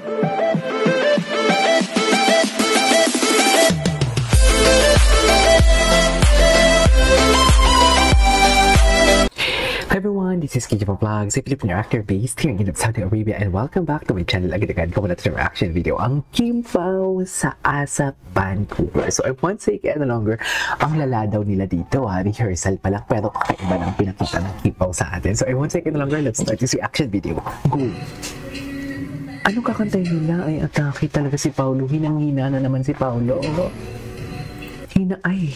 Hi everyone, this is Kiki Vlogs, a Filipino actor based here in Saudi Arabia, and welcome back to my channel. Agad-agad ko muna ito reaction video, ang Kim Pao sa ASAP Vancouver. So I won't say any longer, ang lala daw nila dito rehearsal pa lang, pero kakaiba ng pinakita ng Kim Pao sa atin. So I won't say any longer, let's start this reaction video. Go! Ano kakantay nila? Ay, atake talaga si Paolo. Hinang-hina na naman si Paolo. Ay,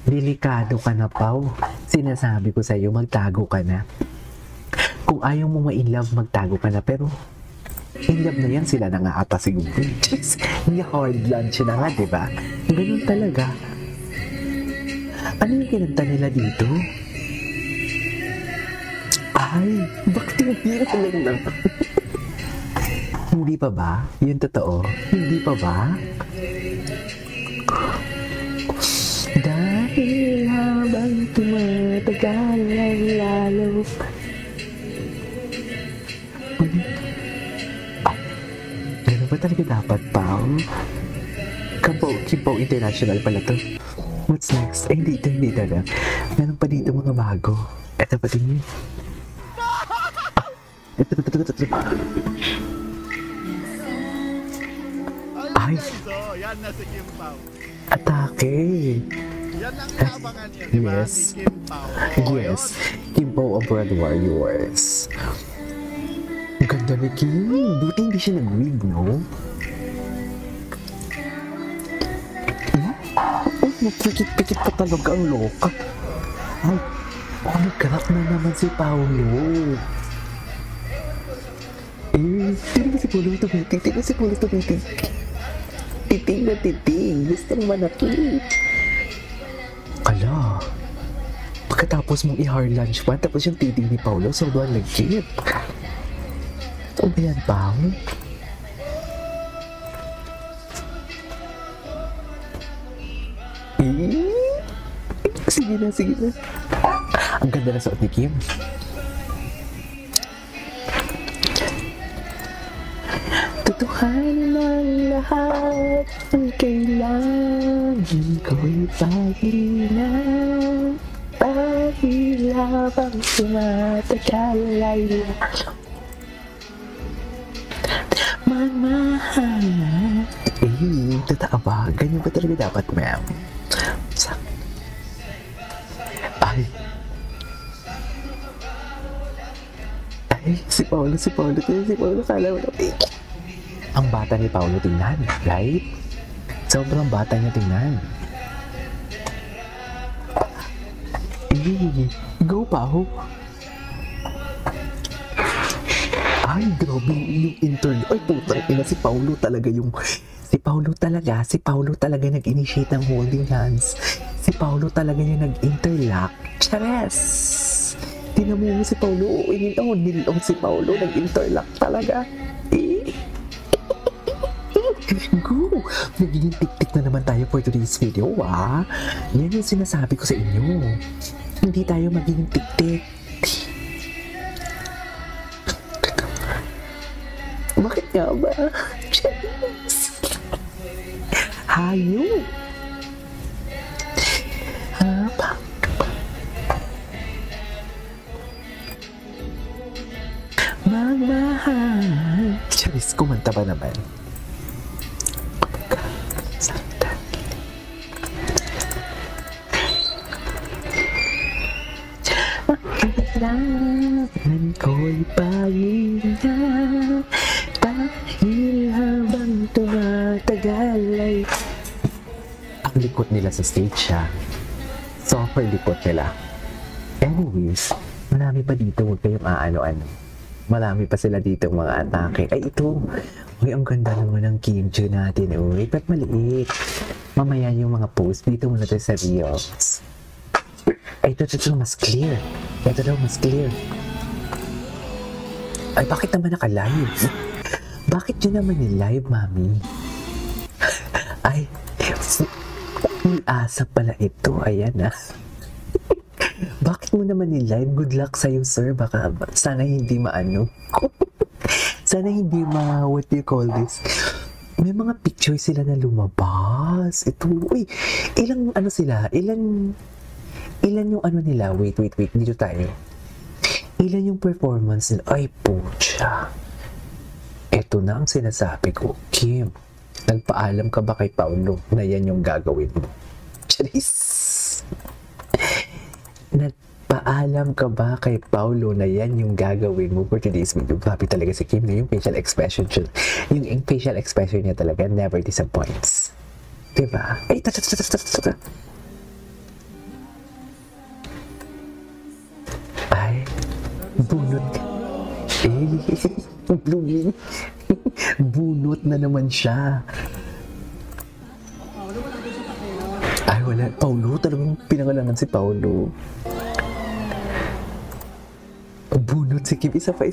delikado ka na, Pao. Sinasabi ko sa'yo, magtago ka na. Kung ayaw mo ma-inlove, magtago ka na. Pero, inlove na yan, sila na nga ata siguro. Jeez, hindi hard lunch na nga, diba? Ganun talaga. Ano yung kinanta nila dito? Ay, bakit hindi ko lang na? Hindi pa ba? Yun totoo? Hindi pa ba? Dahil habang tumatagal ay lalo. Gano'n ba talaga dapat, Pao? Kimpaw International pala to. What's next? Eh, hindi talaga. Meron pa dito mga bago. Eto pa din yun. Ito. Ay! Yan na si Kim Pao. Atake! Yan ang kaabangan niya, diba? Yes. Ni Kim Pao. Yes. Kim Pao Abroad Warriors. Ang ganda ni Kim. Buti hindi siya nag-wig, no? Oh, magpikit-pikit pa talaga ang loka. Ay, nag-crack na naman si Paolo. Tingnan si Paolo tumitig. Titing na titing. Gusto naman manakit. Ala. Pagkatapos mong i-hard lunch pa, tapos yung titing ni Paolo, sobrang legit. Ito ba yan, Pao? Sige na. Ang ganda na suot ni Kim. Tutuhanin ang lahat ang kailangan ko'y pag-ilan. Dahil habang tumatagal ay magmahal. Totoo ba? Ganyan ba talaga dapat, ma'am? Ay, si Paolo, kala mo na. Ang bata ni Paolo tingnan, right? Sobrang bata niya tingnan. Go, Pao! Ay, grabe yung intern. Ay, putang ina, si Paolo talaga nag-initiate ng holding hands. Si Paolo talaga yung nag-interlock. Chares! Tinan mo si Paolo, nilong si Paolo, nag-interlock talaga. Go! Nagiging tik-tik na naman tayo for today's video, Yan yung sinasabi ko sa inyo. Hindi tayo magiging tik-tik. Bakit nga ba? Hayo! Magmahal. Charis, kumanta ba naman? Kailangan ko'y pag-ilan. Dahil habang tumatagal ay... Ang likot nila sa stage Super likot nila. Anyways, marami pa dito. Huwag kayong aano-ano. Marami pa sila dito mga atake. Ay, ito. Uy, ang ganda naman ng kimchi natin. Uy, ba't maliit? Mamaya yung mga post. Dito muna tayo sa reels. Ay, ito mas clear. Ito daw, mas clear. Ay, bakit naman naka-live? Bakit yun naman ni-live, mami? Ay, full asap pala ito. Ayan, Bakit mo naman ni-live? Good luck sa'yo, sir. Baka sana hindi maano. Sana hindi what do you call this? May mga picture sila na lumabas. Ito, uy, ilang ano sila? Ilan yung ano nila? Wait, dito tayo. Ilan yung performance nila? Ay, pucha. Ito na ang sinasabi ko. Kim, nagpaalam ka ba kay Paulo na yan yung gagawin mo? Charis! Nagpaalam ka ba kay Paulo na yan yung gagawin mo for today's video? Grabe talaga si Kim na yung facial expression siya. Yung facial expression niya talaga never disappoints. Diba? Ay, ay, bunot ka. Eh, bunot na naman siya. Ay, wala. Paulo, talagang pinangalanan si Paulo. Bunot si Kim. Isa pa.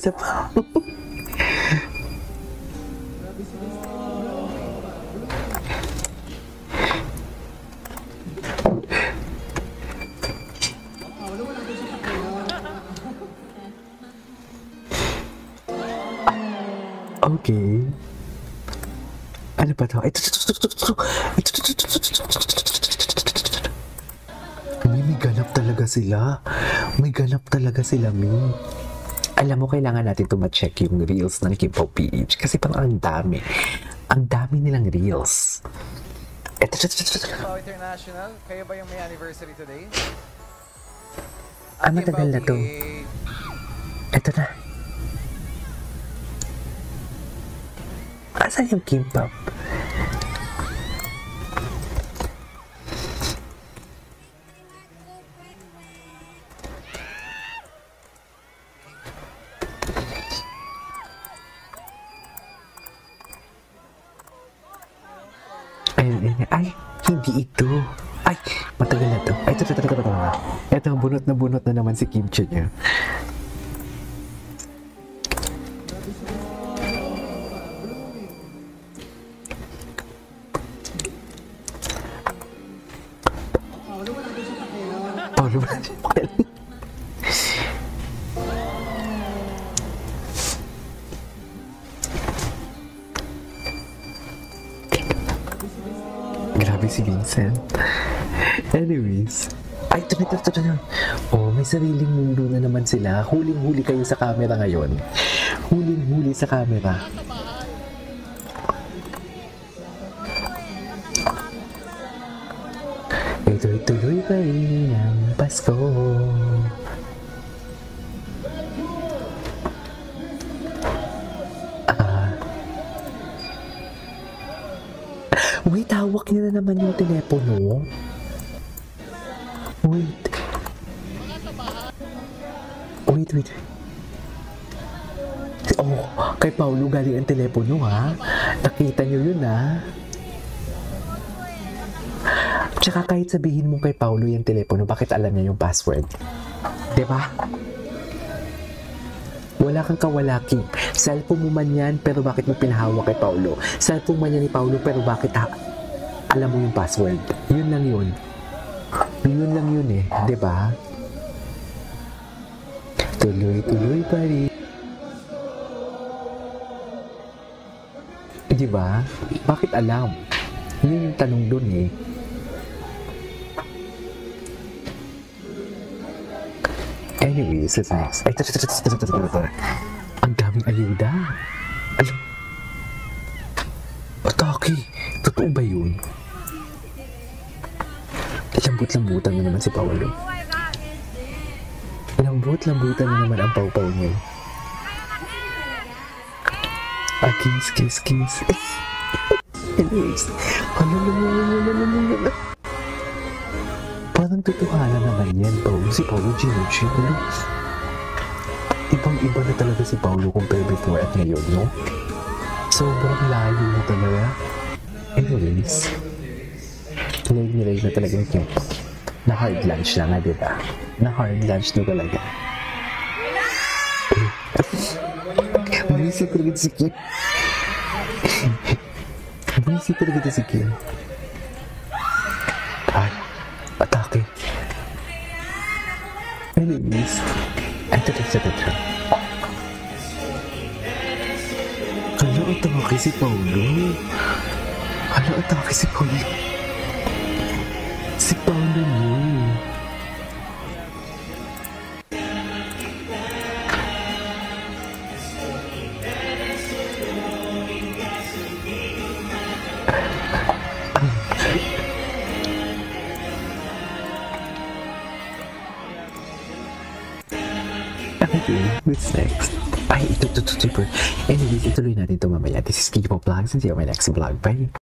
Okay. Ano ba ito? May ganap talaga sila. Mi. Alam mo, kailangan natin ma-check yung reels ng Kim Pao PH kasi parang ang dami. Ang dami nilang reels. Pao International, kayo ba yung may anniversary today? Matagal na to. Ito na. Asan yung Kim Pao? Ay, hindi ito. Ay, matagal na to. Ay, ito. Ito, bunot na naman si Kim Chiu niya. Paulo ba? Grabe si Vincent. Anyways. Ay, ito. Oh, may sariling mundo na naman sila. Huling-huli kayo sa camera ngayon. Huling-huli sa camera. Tuloy-tuloy pa rin ang Pasko. Wait, hawak niya na naman yung telepono. Wait. Oh, kay Paulo galing ang telepono, ha? Nakita niyo yun, ha? Tsaka kahit sabihin mo kay Paulo yung telepono, bakit alam niya yung password? Diba? Wala kang kawalaki. Cellphone mo man yan, pero bakit mo pinahawak kay Paulo? Cellphone man yan ni Paulo, pero bakit alam mo yung password? Yun lang yun. Yun lang yun eh. Diba? Tuloy-tuloy pa rin. Diba? Bakit alam? Yun yung tanong dun eh. Anyways, let's next. Ay, ang daming ayuda. Alam. Atake. Totoo ba yun? Lambut-lambutan na naman si Paulo. Lambut-lambutan na naman ang pau-pau niya. Kiss. Anyways. Parang tutuhanan naman yan, Paulo. Si Paulo Ginucci. Ibang-iba na talaga si Paulo compare before at ngayon, no? Sobrang layo na talaga. Anyways, nilag na talaga yung Kim. Na hard lunch na nga, diba? Na hard lunch na talaga. Buwisit talaga si Kim. Buwisit talaga si Kim. Ay, atake. Anyways, ito. Hala, atake si Paulo. Hala, atake si Paulo. Si Paulo niyo. Okay, what's next? Ay, ito. Anyways, ituloy natin ito mamaya. This is Kiko Vlogs and see you on my next vlog. Bye!